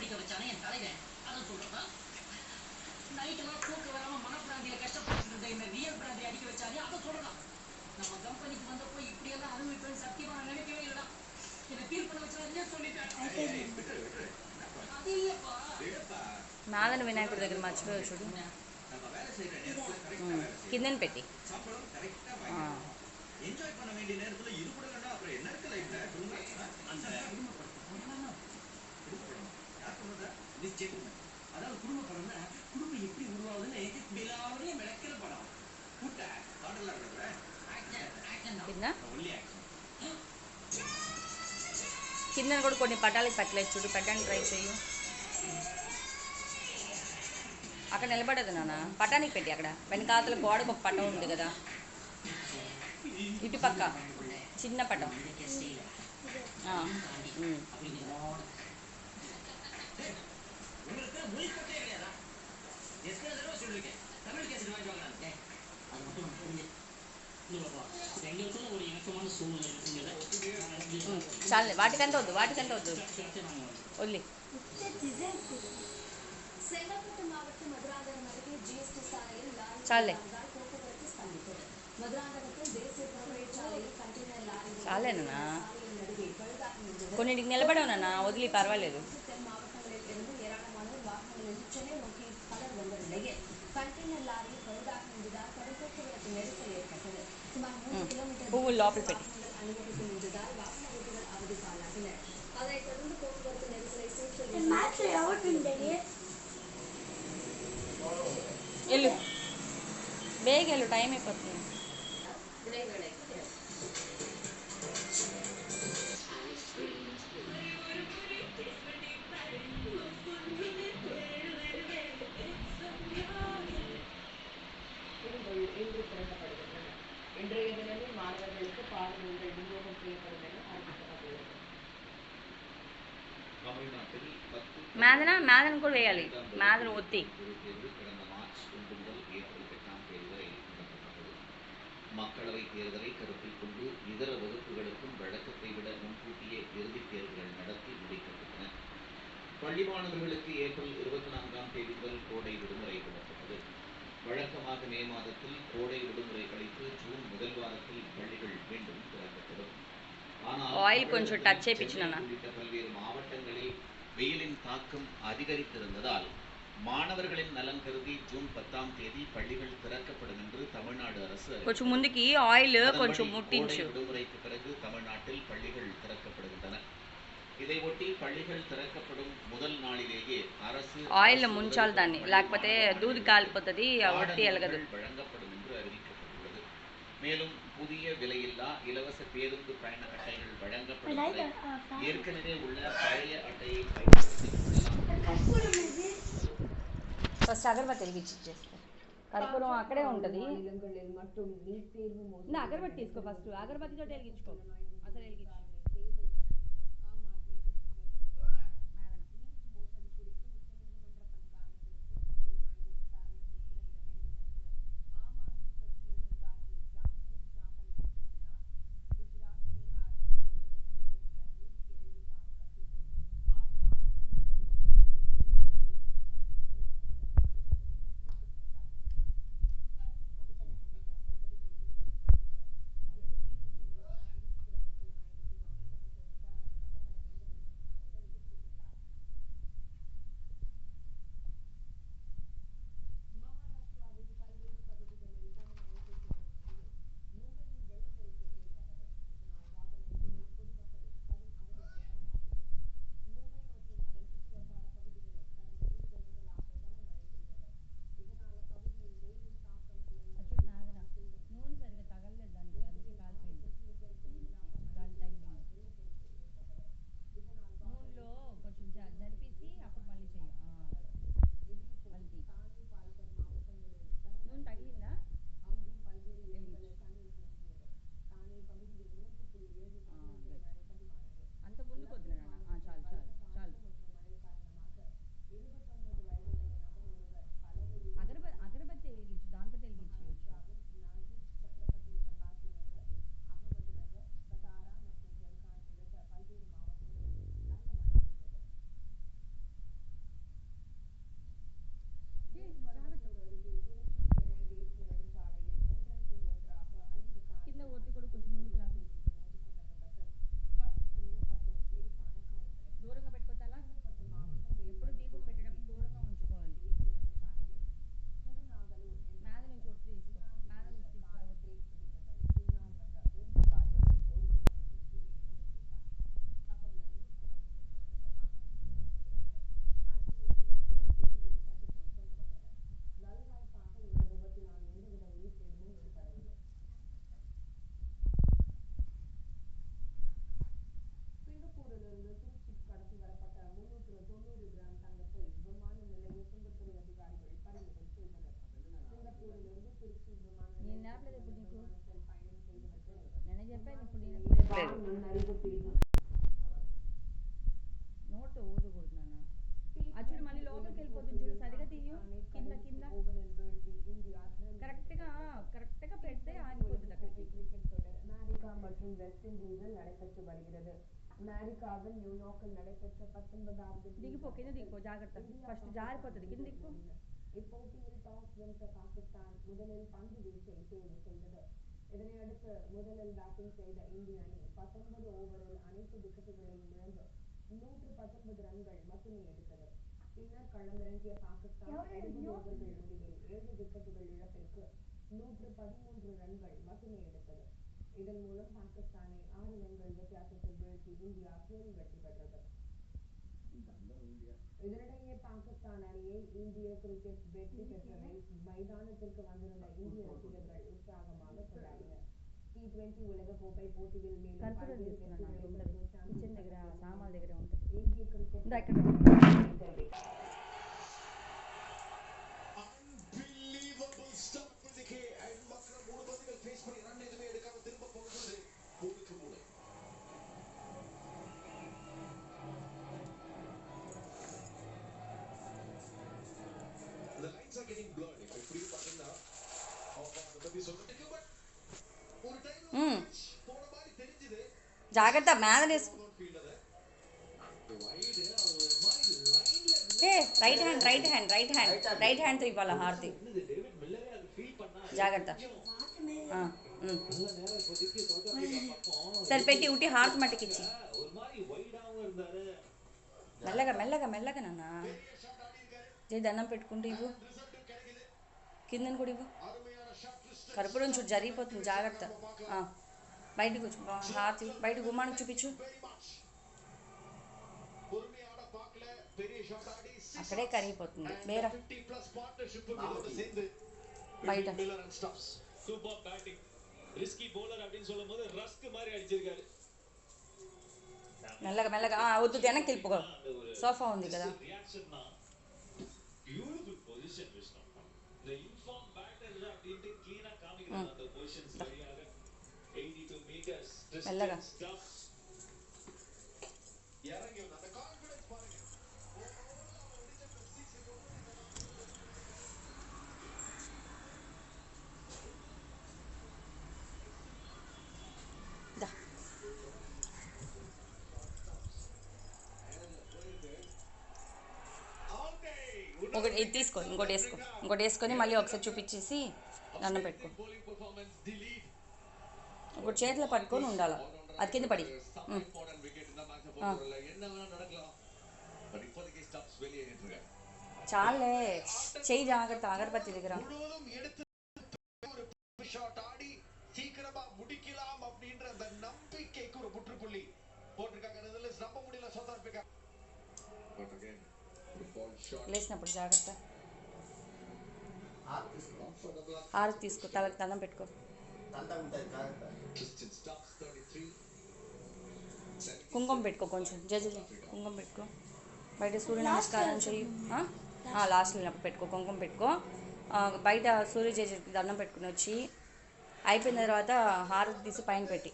படிக்க வச்சானே என் தலைவன், அதை சொல்றதா? நைட்டெல்லாம் தூக்க வராம மனப்பிராந்தியில கஷ்டப்பட்டு இருந்த இந்த ரியல் பிராந்தி அடிக்க வச்சானே, அதை சொல்றதா? நம்ம கம்பெனிக்கு வந்தப்போ இப்படியெல்லாம் அனுபவிப்பேன்னு சத்தியமா நான் நினைக்கவே இல்லடா. என்ன ஃபீல் பண்ண வச்சானே சொல்லிட்டேன். அது இல்லப்பா. మాదని వినాయకుడి దగ్గర మర్చిపోయావు చూడు. కిందని పెట్టి என்ஜாய் பண்ண வேண்டிய நேரத்துல இது கூட இல்லைன்னா அப்புறம் என்ன இருக்கு லைஃப்ல? அதாவது குடும்ப படம்னா குடும்பம் எப்படி உருவாகுதுன்னு விழாவிலேயே விளக்கிற படம். கூட்ட பாடலாம் కింద కూడా కొన్ని పటాలకి పెట్టలేదు చూడు, పెట్టడానికి ట్రై చెయ్యి. అక్కడ నిలబడదు నాన్న, పటానికి పెట్టి అక్కడ వెనకాతల గోడకు ఒక పటం ఉంది కదా, ఇటు పక్క చిన్న పటం. చాలే, వాటికంటే వద్దు, వాటికంటే వద్దు, వదిలి. చాలే చాలేనా, కొన్నింటికి నిలబడవునా, వదిలి, పర్వాలేదు. పువ్వులు లోపల పెట్టి వెళ్ళు, ಬೇಗ వెళ్ళు, టైం అయిపోతుంది. இன்றைய தினமும் மாணவர்களுக்கு பாடநூல்கள் விநியோகம் செய்யப்படும் என அறிவிக்கப்பட்டுள்ளது. మేదన కూడా వేయాలి, మేదన ఒత్తి. மக்களவை தேர்தலை கருத்தில் கொண்டு இதர வகுப்புகளுக்கும் வழக்கத்தை விட முன்கூட்டியே இறுதித் தேர்வுகள் நடத்தி முடிக்கப்பட்டன. பள்ளி மாணவர்களுக்கு ஏப்ரல் 24ஆம் தேதி முதல் கோடை விடுமுறை விடப்பட்டது. வழக்கமாக மே மாதத்தில் கோடை விடுமுறை கழித்து ஜூன் முதல் வாரத்தில் பள்ளிகள் மீண்டும் திறக்கப்படும். ஆனால் உள்ளிட்ட பல்வேறு மாவட்டங்களில் வெயிலின் தாக்கம் அதிகரித்திருந்ததால் மாணவர்களின் நலன் கருதி ஜூன் 10ஆம் தேதி பள்ளிகள் திறக்கப்படும் என்று தமிழ்நாடு அரசு விடுமுறைக்கு பிறகு தமிழ்நாட்டில் பள்ளிகள் திறக்கப்படுகின்றன. இதையொட்டி பள்ளிகள் திறக்கப்படும் முதல் நாளிலேயே அரசு ముంచాలి, లేకపోతే దూది కాలిపోతుంది, வழங்கப்படும் என்று அறிவிக்கப்பட்டுள்ளது. மேலும் புதிய விலையில்லா இலவச பேருந்து பயண அட்டைகள் வழங்கப்படும். ஏற்கனவே உள்ள பழைய அட்டையை பயன்படுத்திக் கொள்ளலாம். ఫస్ట్ అగరబత్తి వెలిగించేస్తారు, కర్పూరం అక్కడే ఉంటుంది. అగరబత్తి తీసుకో, ఫస్ట్ అగరబత్తితో వెలిగించుకో, అసలు వెలిగించు. சிங்கப்பூரிலிருந்து திருச்சி விமான ఈ న్యాప్లో ఎప్పుడు నీకు விமானத்தில் பயணம் செய்வதற்கு నేను చెప్పాను ఇప్పుడు வான் நுண்ணறிவு பிரிவு నోట్ ఊదకూడదు నాన్న ఆ చూడు మళ్ళీ లోపలికి వెళ్ళిపోతుంది చూడు సరిగా తీయు కింద కింద ఓవెల్ వీழ்த்தி இந்தியா కరెక్ట్గా పెడితే ఆగిపోతుంది అక్కడికి கிரிக்கெட் தொடர் அமெரிக்கா மற்றும் வெஸ்ட் இண்டீஸில் நடைபெற்று வருகிறது. அமெரிக்காவின் நியூயார்க்கில் நடைபெற்ற 19வது దిగిపో కింద దిగిపో జాగ్రత్త ఫస్ట్ జారిపోతుంది కింద దిగిపో இப்போட்டியில் டாஸ் வென்ற பாகிஸ்தான் முதலில் பந்து வீச்சை தேர்வு செய்தது. இதனையடுத்து முதலில் பேட்டிங் செய்த இந்திய அணி 19 ஓவரில் அனைத்து விக்கெட்டுகளையும் இழந்து 119 ரன்கள் மட்டுமே எடுத்தது. பின்னர் களமிறங்கிய பாகிஸ்தான் 20 ஓவர்கள் முடிவில் 7 விக்கெட்டுகள் இழப்பிற்கு 113 ரன்கள் மட்டுமே எடுத்தது. இதன் மூலம் பாகிஸ்தானை 6 ரன்கள் வித்தியாசத்தில் வீழ்த்தி இந்தியா தோல்வி வெற்றி பெற்றது. இதனிடையே பாகிஸ்தான் அணியை இந்திய கிரிக்கெட் வெற்றி பெற்றதை மைதானத்திற்கு வந்திருந்த இந்திய ரசிகர்கள் உற்சாகமாக கொண்டாடினர். T20 உலகக்கோப்பை போட்டியில் மேலும் కర్పూరం பல்வேறு తీసుకున్నాను வெற்றிகளை ఉంటుంది பெற்று కిచెన్ దగ్గర சாம்பியன் సామాన్ల దగ్గర ఉంటుంది இந்திய கிரிக்கெட் ఇందా ఇక్కడ தெரிவித்தார். Unbelievable stuff இன்னைக்கு and மக்கள் 3 பந்துகள் ஃபேஸ் பண்ணி ரன் எதுவுமே எடுக்காம திரும்ப போகுது 3-3. The lines are getting blurred. இப்ப இப்படி பாத்தீங்கன்னா அதை பத்தி சொல்றதுக்கு பட் ஒரு டைம் போன மாதிரி தெரிஞ்சது జాగ్రత్త మీద ஃபீல்டர் వైడ్ ஒரு மாதிரி லைன்ல ఏ రైట్ హ్యాండ్తో ఇవ్వాలి హారతి டேவிட் மில்லரே அது ஃபீல் பண்ணா జాగ్రత్త நல்ல நேரம் இப்போதைக்கு சவுத் ஆப்பிரிக்கா பக்கம் సరే పెట్టి ఉట్టి హారతి మట్టుకి ఇచ్చి ஒரு மாதிரி வைடாவும் இருந்தாரு మెల్లగా నాన్న జై దండం పెట్టుకుంటూ ఇవ్వు కిందని కూడా ఇవ్వు కర్పూరం చూడు జరిగిపోతుంది జాగ్రత్త బయటకు హారతి బయట గుమ్మానికి చూపించు பொறுமையான பாக்கல பெரிய ஷாட் ஆடி అక్కడే కరిగిపోతుంది వేరే 50+ பார்ட்னர்ஷிப் இதோட சேர்ந்து బయట Miller and Stubbs super batting risky bowler அப்படினு சொல்லும்போது ரஸ்க் மாதிரி அடிச்சிருக்காரு మెల్లగా వద్దు వెనక్కి వెళ్ళిపో సోఫా ఉంది కదా ரியாக்ஷன் தான் பியூட்டிஃபுல் பொசிஷன் விஷ்ணு இந்த இன்ஃபார்ம் பேட்டர் அப்படினு க்ளீனா காமிக்கிறாங்க அந்த பொசிஷன்ஸ் சரியாக 82 மீட்டர்ஸ் మెల్లగా ஸ்டாப்ஸ் இறங்கி அந்த கான்ஃபிடன்ஸ் பாருங்க దా ఒకటి ఇది తీసుకో ఇంకోటి వేసుకొని మళ్ళీ ఒకసారి చూపించేసి దండం పెట్టుకో bowling performance delete ఒకటి చేతిలో పట్టుకొని ఉండాలి అది కింద పడి important wicket இந்த மேட்ச் போறதுல என்ன வேணா நடக்கலாம் பட் இப்போதைக்கு ஸ்டாப்ஸ் வெளியே நின்னுறாங்க చాలే చెయ్యి జాగ్రత్త అగరబత్తి దగ్గర முழுவதும் எடுத்து ஒரு ஷாட் ஆடி சீக்கிரமா முடிக்கலாம் அப்படின்ற அந்த நம்பிக்கைக்கு ஒரு முற்றுப்புள்ளி போட்டிருக்காங்க. இதுல நம்ப முடியல சவுத் ஆப்பிரிக்கா. பட் அகைன் ஒரு பால் ஷாட் లేచినప్పుడు జాగ్రత్త హారతి తీసుకో తలకు దండం పెట్టుకో Tristan stops 33. కుంకుమ పెట్టుకో కొంచెం జడ్జి కుంకుమ పెట్టుకో బయట సూర్య నమస్కారం చెయ్యి లాస్ట్లో వెళ్ళినప్పుడు పెట్టుకో కుంకుమ పెట్టుకో బయట సూర్య జడ్జికి దండం పెట్టుకుని వచ్చి అయిపోయిన తర్వాత హారతి తీసి పైన పెట్టి